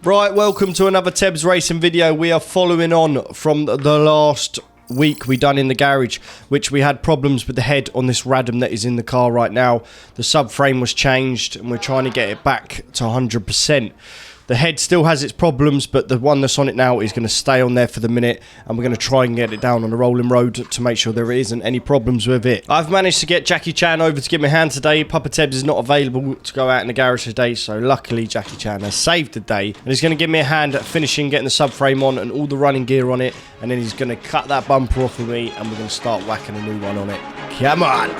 Right, welcome to another Tebs Racing video. We are following on from the last week we done in the garage, which we had problems with the head on this Radom that is in the car right now. The subframe was changed and we're trying to get it back to 100%. The head still has its problems, but the one that's on it now is going to stay on there for the minute, and we're going to try and get it down on the rolling road to make sure there isn't any problems with it. I've managed to get Jackie Chan over to give me a hand today. Papa Tebs is not available to go out in the garage today, so luckily Jackie Chan has saved the day, and he's going to give me a hand at finishing getting the subframe on and all the running gear on it, and then he's going to cut that bumper off with me, and we're going to start whacking a new one on it. Come on!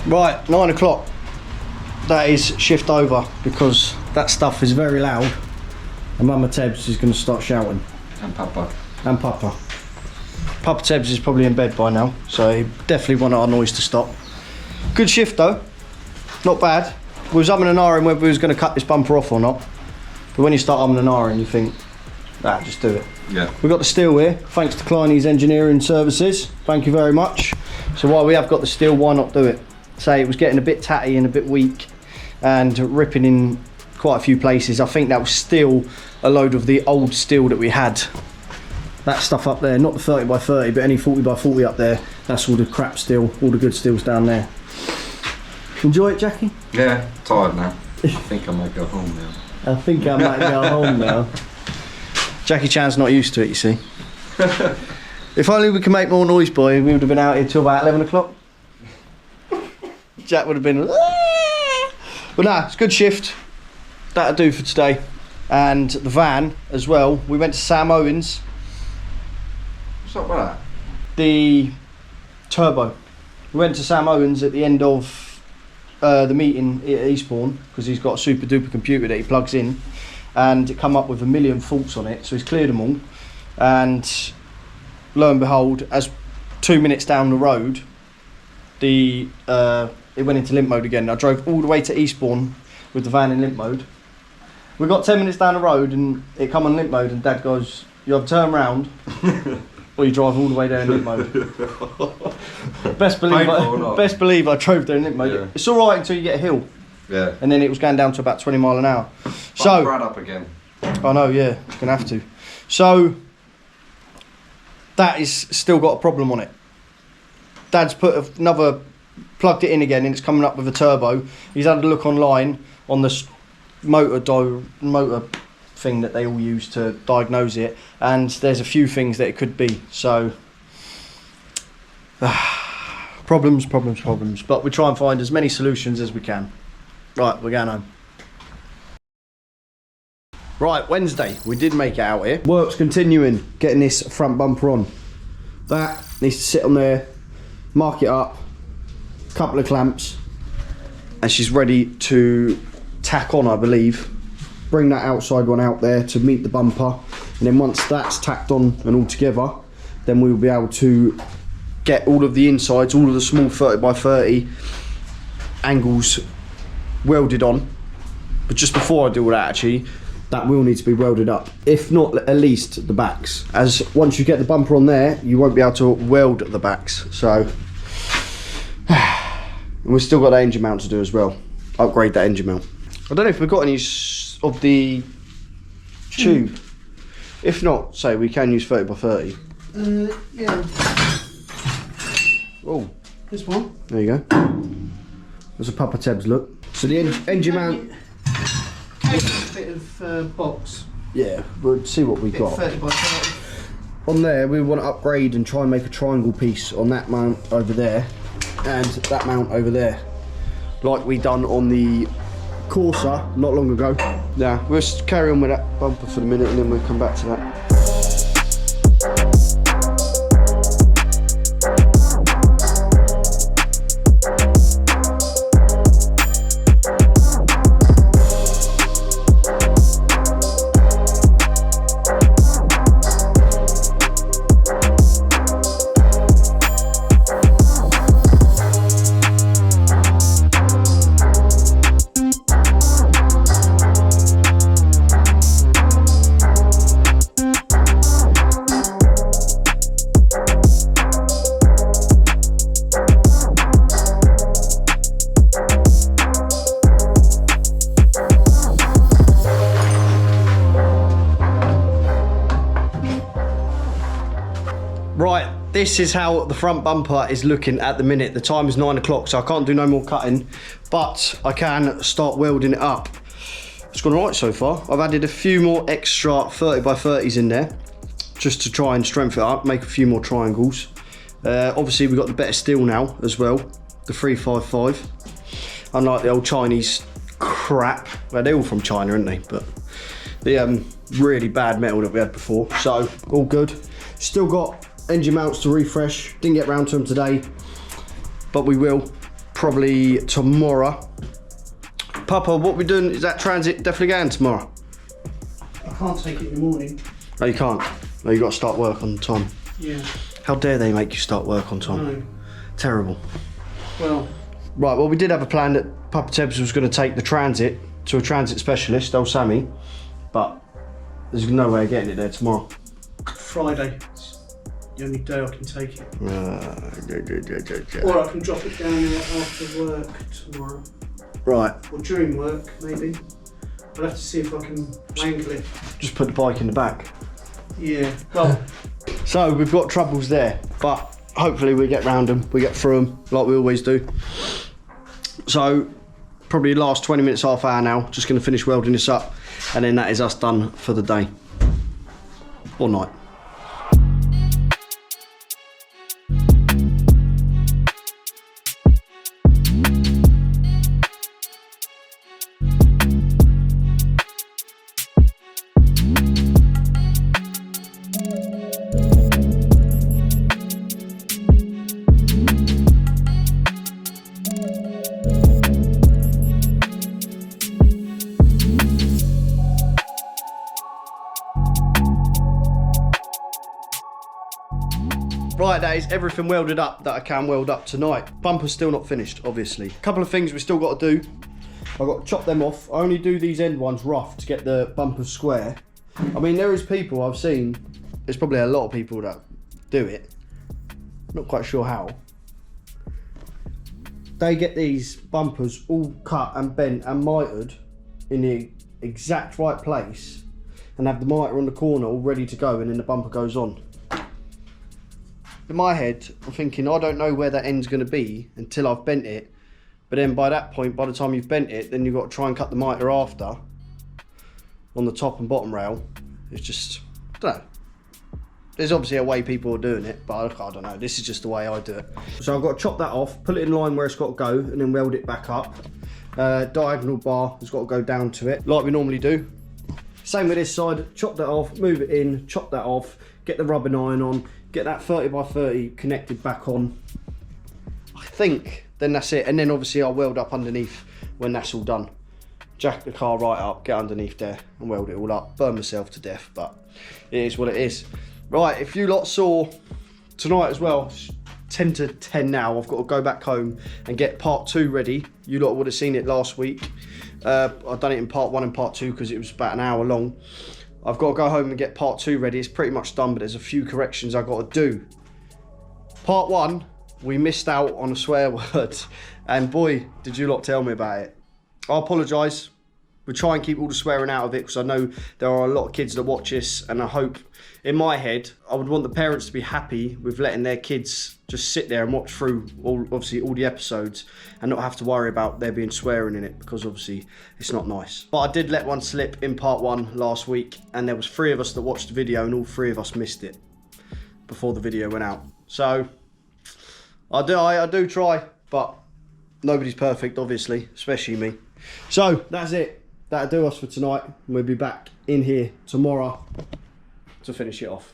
Right, 9 o'clock. That is shift over because that stuff is very loud and Mama Tebs is going to start shouting. And Papa. And Papa. Papa Tebs is probably in bed by now, so he definitely wanted our noise to stop. Good shift though, not bad. We was umming and ahhing whether we was going to cut this bumper off or not, but when you start umming and ahhing you think, nah, just do it. Yeah. We've got the steel here, thanks to Kleiny's Engineering Services, thank you very much. So while we have got the steel, why not do it? Say it was getting a bit tatty and a bit weak and ripping in quite a few places. I think that was still a load of the old steel that we had. That stuff up there, not the 30 by 30, but any 40 by 40 up there, that's all the crap steel, all the good steel's down there. Enjoy it, Jackie? Yeah, tired now. I think I might go home now. I think I might go home now. Jackie Chan's not used to it, you see. If only we could make more noise, boy, we would have been out here till about 11 o'clock. Jack would have been, but nah, it's a good shift. That'll do for today. And the van as well. We went to Sam Owens. What's up with that? The turbo. We went to Sam Owens at the end of the meeting at Eastbourne because he's got a super duper computer that he plugs in, and it come up with 1 million faults on it. So he's cleared them all, and lo and behold, as 2 minutes down the road, it went into limp mode again. I drove all the way to Eastbourne with the van in limp mode. We got 10 minutes down the road and it come on limp mode, and Dad goes, you have to turn round or you drive all the way there in limp mode. Best believe I drove there in limp mode. Yeah. It's alright until you get a hill. Yeah. And then it was going down to about 20 mile an hour. So Brad up again. I know, yeah, gonna have to. So that is still got a problem on it. Dad's put another, plugged it in again, and it's coming up with a turbo. He's had a look online on the motor thing that they all use to diagnose it, and there's a few things that it could be. So problems, but we try and find as many solutions as we can. Right, we're going home. Right, Wednesday, we did make it out here. Work's continuing, getting this front bumper on. That needs to sit on there, mark it up, couple of clamps, and she's ready to tack on, I believe. Bring that outside one out there to meet the bumper, and then once that's tacked on and all together, then we will be able to get all of the insides, all of the small 30 by 30 angles welded on. But just before I do all that, actually, that will need to be welded up, if not at least the backs, as once you get the bumper on there you won't be able to weld the backs. So and we've still got that engine mount to do as well, upgrade that engine mount. I don't know if we've got any of the tube. If not, say we can use 30 by 30. Yeah. Oh, This one. there you go. There's a Papa Tebs look. So the engine mount. A bit of box. Yeah, we'll see what we've got. 30 by 30. On there, we want to upgrade and try and make a triangle piece on that mount over there and that mount over there, like we done on the Corsa not long ago. Yeah, we'll just carry on with that bumper for the minute and then we'll come back to that. Right, this is how the front bumper is looking at the minute. The time is 9 o'clock, so I can't do no more cutting, but I can start welding it up. It's gone alright so far. I've added a few more extra 30 by 30s in there, just to try and strengthen it up, make a few more triangles. Obviously we've got the better steel now as well, the 355. Unlike the old Chinese crap, well they're all from China, aren't they? But the really bad metal that we had before, so all good. Still got engine mounts to refresh, didn't get round to them today, but we will probably tomorrow. Papa, what we doing, is that transit definitely going tomorrow? I can't take it in the morning. No, you can't. No, you got to start work on time. Yeah. How dare they make you start work on time? No. Terrible. Well. Right, well we did have a plan that Papa Tebs was going to take the transit to a transit specialist, old Sammy, but there's no way of getting it there tomorrow. Friday. It's the only day I can take it. Yeah. Or I can drop it down there after work tomorrow. Right. Or during work, maybe. I'll have to see if I can wangle it. Just put the bike in the back. Yeah. Well. So we've got troubles there, but hopefully we get round them, we get through them like we always do. So probably last 20 minutes, half hour now, just going to finish welding this up and then that is us done for the day or night. Right, that is everything welded up that I can weld up tonight. Bumper's still not finished, obviously. A couple of things we still got to do. I've got to chop them off. I only do these end ones rough to get the bumpers square. I mean, there is people I've seen, there's probably a lot of people that do it. Not quite sure how. They get these bumpers all cut and bent and mitered in the exact right place and have the miter on the corner all ready to go, and then the bumper goes on. In my head, I'm thinking, I don't know where that end's going to be until I've bent it. But then by that point, by the time you've bent it, then you've got to try and cut the miter after on the top and bottom rail. It's just, I don't know. There's obviously a way people are doing it, but I don't know. This is just the way I do it. So I've got to chop that off, pull it in line where it's got to go, and then weld it back up. Diagonal bar has got to go down to it, like we normally do. Same with this side, chop that off, move it in, chop that off, get the rubbing iron on, get that 30 by 30 connected back on. I think then that's it, and then obviously I'll weld up underneath when that's all done. Jack the car right up, get underneath there and weld it all up. Burn myself to death, but it is what it is. Right, if you lot saw tonight as well, it's 10 to 10 now, I've got to go back home and get part 2 ready. You lot would have seen it last week. I've done it in part 1 and part 2 because it was about an hour long. I've got to go home and get part 2 ready. It's pretty much done, but there's a few corrections I've got to do. Part 1, we missed out on a swear word, and boy, did you lot tell me about it. I apologise. We'll try and keep all the swearing out of it because I know there are a lot of kids that watch this, and I hope, in my head, I would want the parents to be happy with letting their kids just sit there and watch through obviously all the episodes and not have to worry about there being swearing in it, because obviously it's not nice. But I did let one slip in part 1 last week, and there was 3 of us that watched the video and all 3 of us missed it before the video went out. So I do try, but nobody's perfect, obviously, especially me. So that's it. That'll do us for tonight. We'll be back in here tomorrow to finish it off.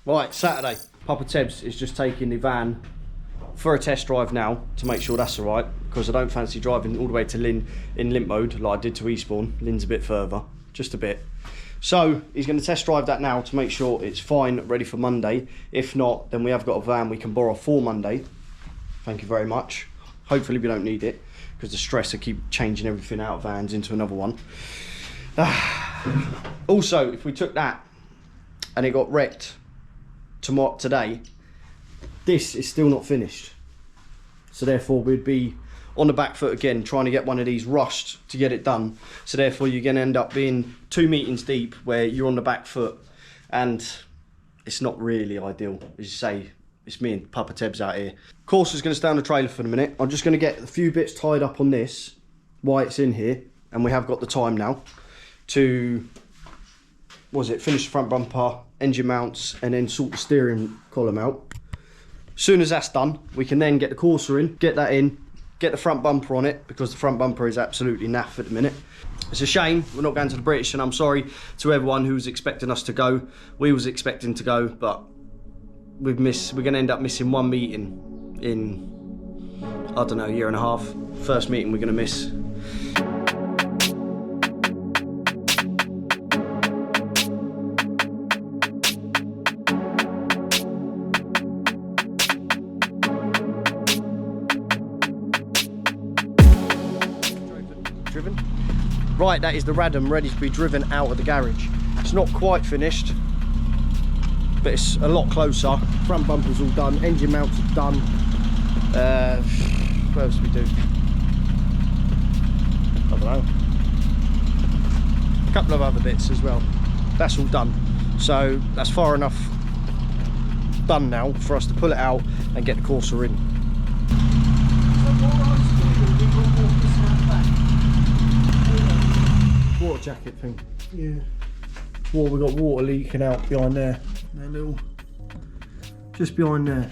Right, Saturday. Papa Tebs is just taking the van for a test drive now to make sure that's alright, because I don't fancy driving all the way to Lynn in limp mode like I did to Eastbourne. Lynn's a bit further, just a bit. So he's going to test drive that now to make sure it's fine, ready for Monday. If not, then we have got a van we can borrow for Monday. Thank you very much. Hopefully we don't need it, because the stress of keep changing everything out of vans into another one. Also, if we took that and it got wrecked today, this is still not finished. So therefore we'd be on the back foot again, trying to get one of these rushed to get it done. So therefore you're going to end up being 2 meetings deep where you're on the back foot, and it's not really ideal. As you say, it's me and Papa Tebs out here. Course is going to stay on the trailer for a minute. I'm just going to get a few bits tied up on this while it's in here, and we have got the time now to, finish the front bumper, engine mounts, and then sort the steering column out. As soon as that's done, we can then get the Corsa in, get that in, get the front bumper on it, because the front bumper is absolutely naff at the minute. It's a shame we're not going to the British, and I'm sorry to everyone who was expecting us to go. We was expecting to go, but we're going to end up missing one meeting in, I don't know, a year and a half. First meeting we're going to miss. Driven. Right, that is the Radom ready to be driven out of the garage. It's not quite finished, but it's a lot closer. Front bumper's all done, engine mounts are done. What else do we do? I don't know. A couple of other bits as well. That's all done. So that's far enough done now for us to pull it out and get the Corsa in. Water jacket thing. Yeah. Well, we got water leaking out behind there. They're little, just behind there.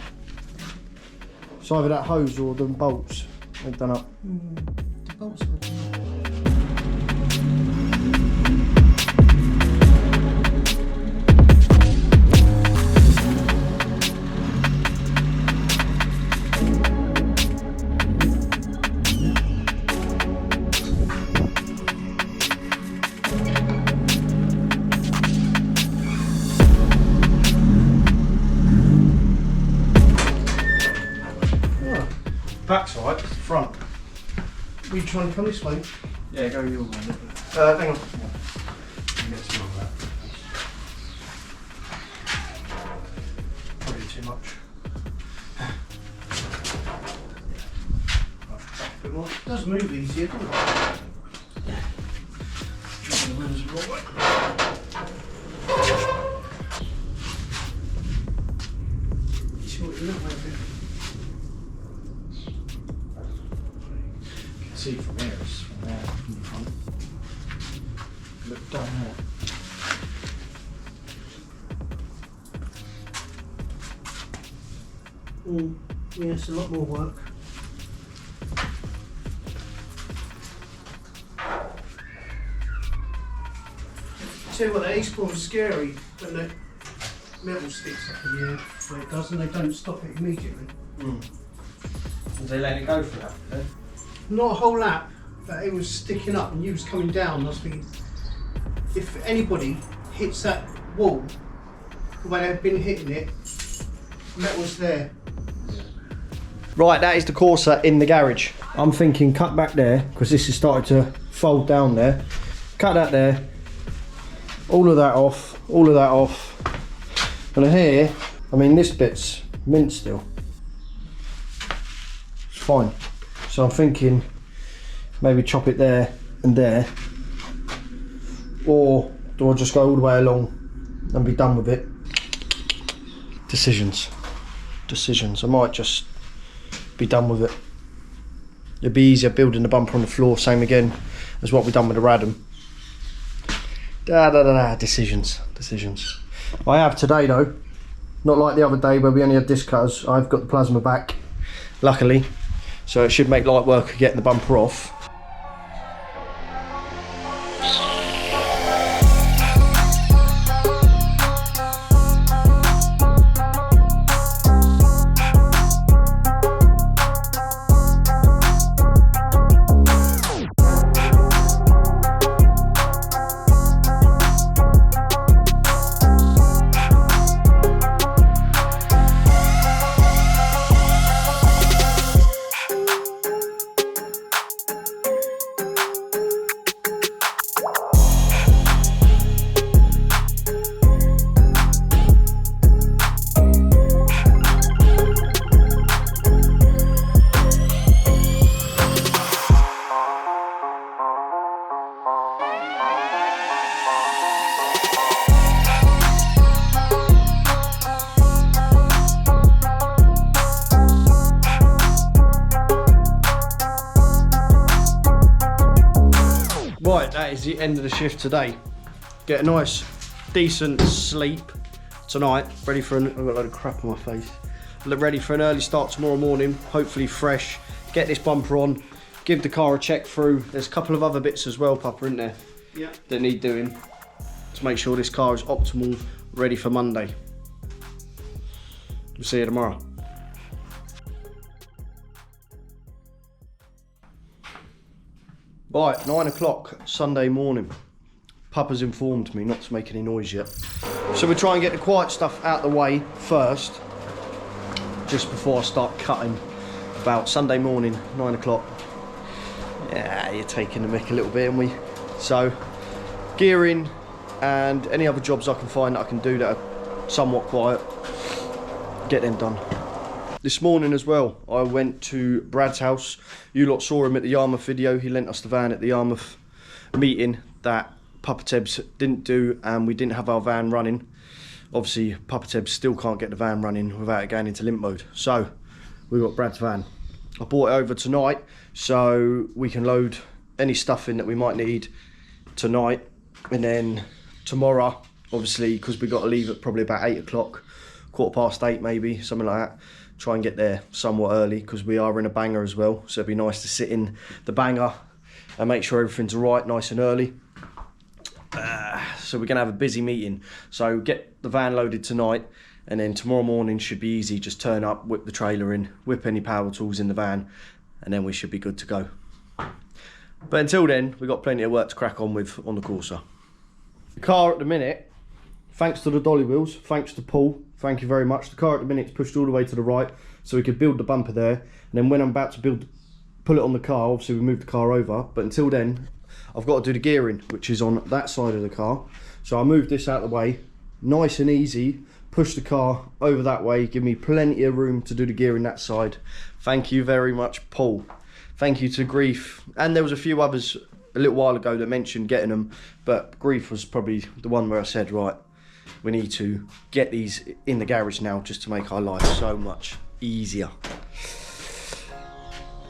It's either that hose or the bolts they've done up. The bolts are done. Back's alright, it's the front. Are you trying to come this way? Yeah, go your way. Hang on. Probably too much. A bit more. It does move easier, doesn't it? See from here, it's from there, from the front. Look down there. Yeah, it's a lot more work. Tell you what, that Eastbourne's scary when the metal sticks up in the air, but it doesn't, they don't stop it immediately. And they let it go for that, did they? Not a whole lap, but it was sticking up and you was coming down. I was thinking, if anybody hits that wall the way they've been hitting it, metal's there. Right, that is the Corsa in the garage. I'm thinking cut back there, because this is starting to fold down there. Cut that there. All of that off, all of that off. And here, I mean, this bit's mint still. fine. So I'm thinking maybe chop it there and there, or do I just go all the way along and be done with it? Decisions. I might just be done with it. It'd be easier building the bumper on the floor, same again as what we done with the Radom. Decisions. I have today though, not like the other day where we only had disc cutters. I've got the plasma back, luckily, so it should make light work of getting the bumper off. Right, that is the end of the shift today. Get a nice, decent sleep tonight. Ready for I've got a load of crap on my face. Ready for an early start tomorrow morning. Hopefully fresh. Get this bumper on. Give the car a check through. There's a couple of other bits as well, Papa, isn't there? Yeah. That need doing to make sure this car is optimal, ready for Monday. We'll see you tomorrow. Right, 9 o'clock Sunday morning. Papa's informed me not to make any noise yet. So we try and get the quiet stuff out of the way first, just before I start cutting. About Sunday morning, 9 o'clock. Yeah, you're taking the mick a little bit, aren't we? So, gearing and any other jobs I can find that I can do that are somewhat quiet, get them done. This morning as well, I went to Brad's house. You lot saw him at the Yarmouth video. He lent us the van at the Yarmouth meeting that Papa Tebs didn't do, and we didn't have our van running. Obviously, Papa Tebs still can't get the van running without it going into limp mode. So, we got Brad's van. I brought it over tonight so we can load any stuff in that we might need tonight. And then tomorrow, obviously, because we got to leave at probably about 8 o'clock, 8:15 maybe, something like that. Try and get there somewhat early because we are in a banger as well. So it'd be nice to sit in the banger and make sure everything's all right, nice and early. So we're going to have a busy meeting. So get the van loaded tonight, and then tomorrow morning should be easy. Just turn up, whip the trailer in, whip any power tools in the van, and then we should be good to go. But until then, we've got plenty of work to crack on with on the Corsa. The car at the minute, thanks to the dolly wheels, thanks to Paul, thank you very much. The car at the minute is pushed all the way to the right, so we could build the bumper there. And then when I'm about to pull it on the car, obviously we move the car over. But until then, I've got to do the gearing, which is on that side of the car. So I move this out of the way, nice and easy. Push the car over that way, give me plenty of room to do the gearing that side. Thank you very much, Paul. Thank you to Grief. And there was a few others a little while ago that mentioned getting them, but Grief was probably the one where I said, right, we need to get these in the garage now just to make our life so much easier.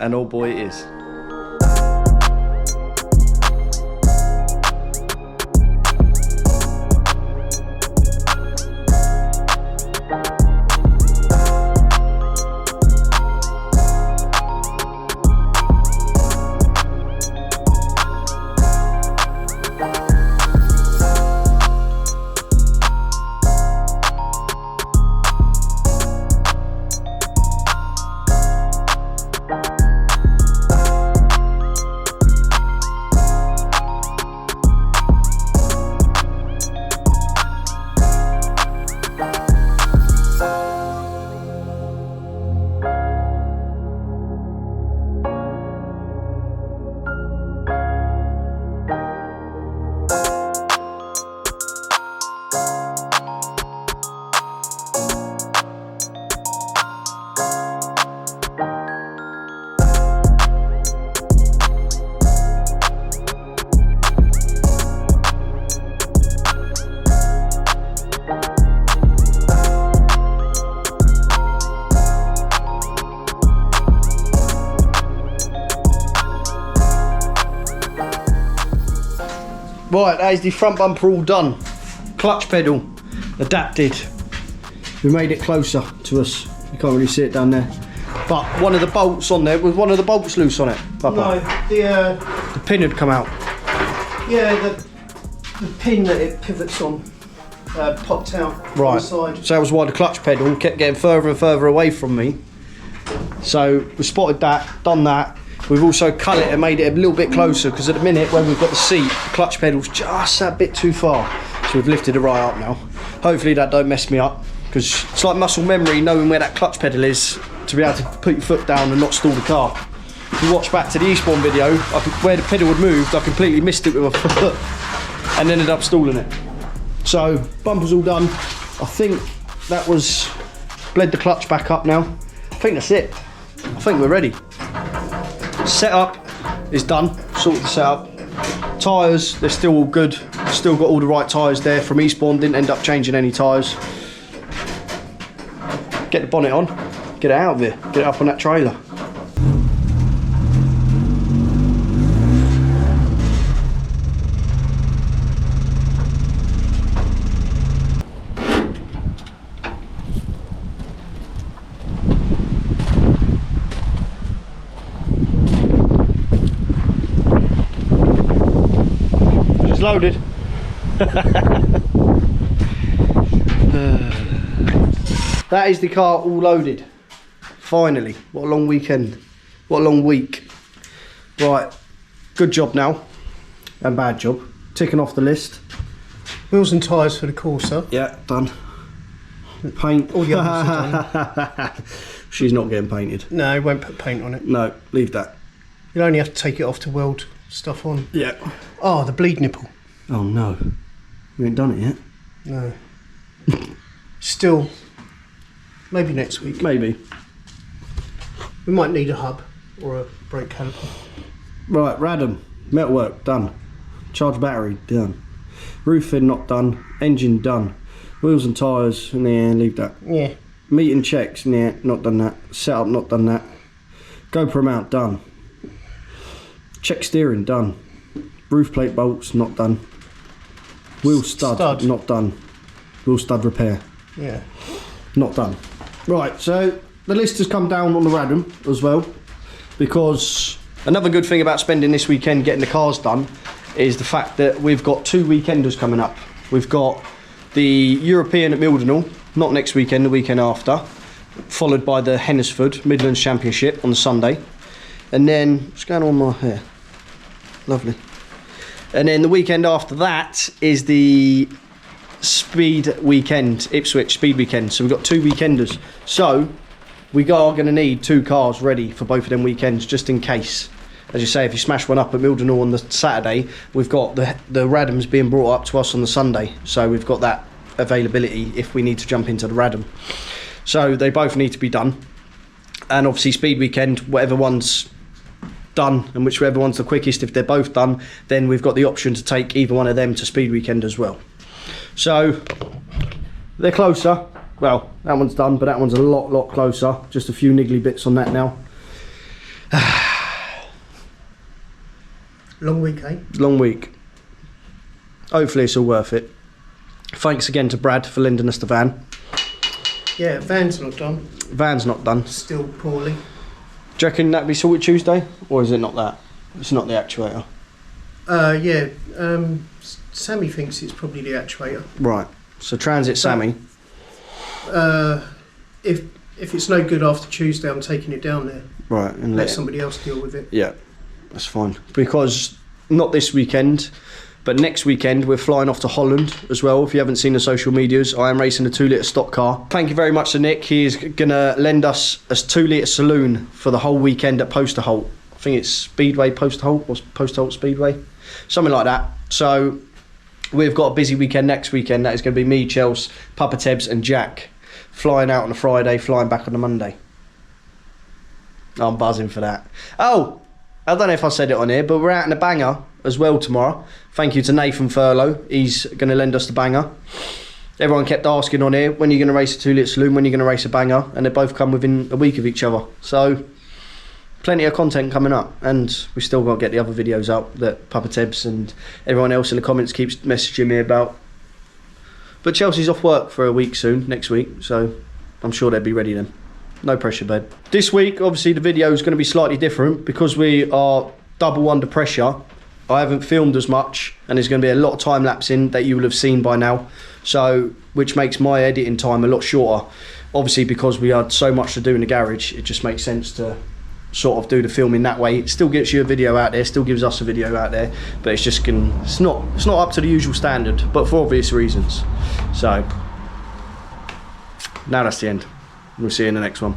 And oh boy, it is. Right, that is the front bumper all done. Clutch pedal adapted. We made it closer to us. You can't really see it down there. But one of the bolts on there, was one of the bolts loose on it? Papa? No, The pin had come out. yeah, the pin that it pivots on popped out on Right, the side. so that was why the clutch pedal kept getting further and further away from me. So we spotted that, done that. We've also cut it and made it a little bit closer because at the minute when we've got the seat, the clutch pedal's just that bit too far. So we've lifted it right up now. Hopefully that don't mess me up because it's like muscle memory knowing where that clutch pedal is to be able to put your foot down and not stall the car. If you watch back to the Eastbourne video, where the pedal had moved, I completely missed it with my foot and ended up stalling it. So bumper's all done. I think that was bled the clutch back up now. I think that's it. I think we're ready. Setup is done. Sorted the setup. Tyres, they're still all good. Still got all the right tyres there from Eastbourne. Didn't end up changing any tyres. Get the bonnet on. Get it out of here. Get it up on that trailer. It's loaded. That is the car all loaded. Finally. What a long weekend. What a long week. Right. Good job now. And bad job. Ticking off the list. Wheels and tyres for the Corsa. Yeah, done. Paint. All the others are done. She's not getting painted. No, I won't put paint on it. No, leave that. You'll only have to take it off to weld stuff on. Yeah. Oh, the bleed nipple. Oh no. We ain't done it yet. No. Still, maybe next week. Maybe. We might need a hub or a brake caliper. Right, Radom. Metalwork, done. Charge battery, done. Roofing, not done. Engine, done. Wheels and tyres, nah, leave that. Yeah. Meeting checks, nah, not done that. Setup, not done that. GoPro mount, done. Check steering, done. Roof plate bolts, not done. Wheel stud, not done. Wheel stud repair, Yeah. not done. Right, so the list has come down on the Radom as well, because another good thing about spending this weekend getting the cars done is the fact that we've got 2 weekenders coming up. We've got the European at Mildenhall, not next weekend, the weekend after, followed by the Hennesford Midlands Championship on the Sunday. And then, what's going on my hair? Lovely. And then the weekend after that is the Speed Weekend, Ipswich Speed Weekend. So we've got 2 weekenders. So we are going to need 2 cars ready for both of them weekends, just in case. As you say, if you smash one up at Mildenhall on the Saturday, we've got the Radoms being brought up to us on the Sunday. So we've got that availability if we need to jump into the Radom. So they both need to be done. And obviously Speed Weekend, whatever one's done and whichever one's the quickest, if they're both done, then we've got the option to take either one of them to Speed Weekend as well. So they're closer. Well, that one's done, but that one's a lot closer. Just a few niggly bits on that now. Long week, eh? Long week. Hopefully it's all worth it. Thanks again to Brad for lending us the van. Yeah, van's not done. Van's not done. Still poorly. Do you reckon that'd be sorted Tuesday? Or is it not that? It's not the actuator. Yeah. Sammy thinks it's probably the actuator. Right. So Transit Sammy. If it's no good after Tuesday, I'm taking it down there. Right. And Let somebody else deal with it. Yeah. That's fine. Because not this weekend, but next weekend we're flying off to Holland as well. If you haven't seen the social medias, I am racing a 2-litre stock car. Thank you very much to Nick. He is going to lend us a 2-litre saloon for the whole weekend at Posterholt. I think it's Speedway Posterholt or Posterholt Speedway, something like that. So we've got a busy weekend next weekend. That is going to be me, Chels, Papa Tebs and Jack flying out on a Friday, flying back on a Monday. I'm buzzing for that. Oh, I don't know if I said it on here, but we're out in a banger as well tomorrow. Thank you to Nathan Furlow. He's going to lend us the banger. Everyone kept asking on here, when are you going to race a 2-litre saloon, when are you going to race a banger? And they both come within a week of each other. So, plenty of content coming up, and we still got to get the other videos out that Papa Tebs and everyone else in the comments keeps messaging me about. But Chelsea's off work for a week soon, next week, so I'm sure they'll be ready then. No pressure, babe. This week, obviously, the video is going to be slightly different because we are double under pressure. I haven't filmed as much, and there's going to be a lot of time lapsing that you will have seen by now, so which makes my editing time a lot shorter. Obviously, because we had so much to do in the garage, it just makes sense to sort of do the filming that way. It still gets you a video out there, still gives us a video out there, but it's just it's not up to the usual standard, but for obvious reasons. So now that's the end. We'll see you in the next one.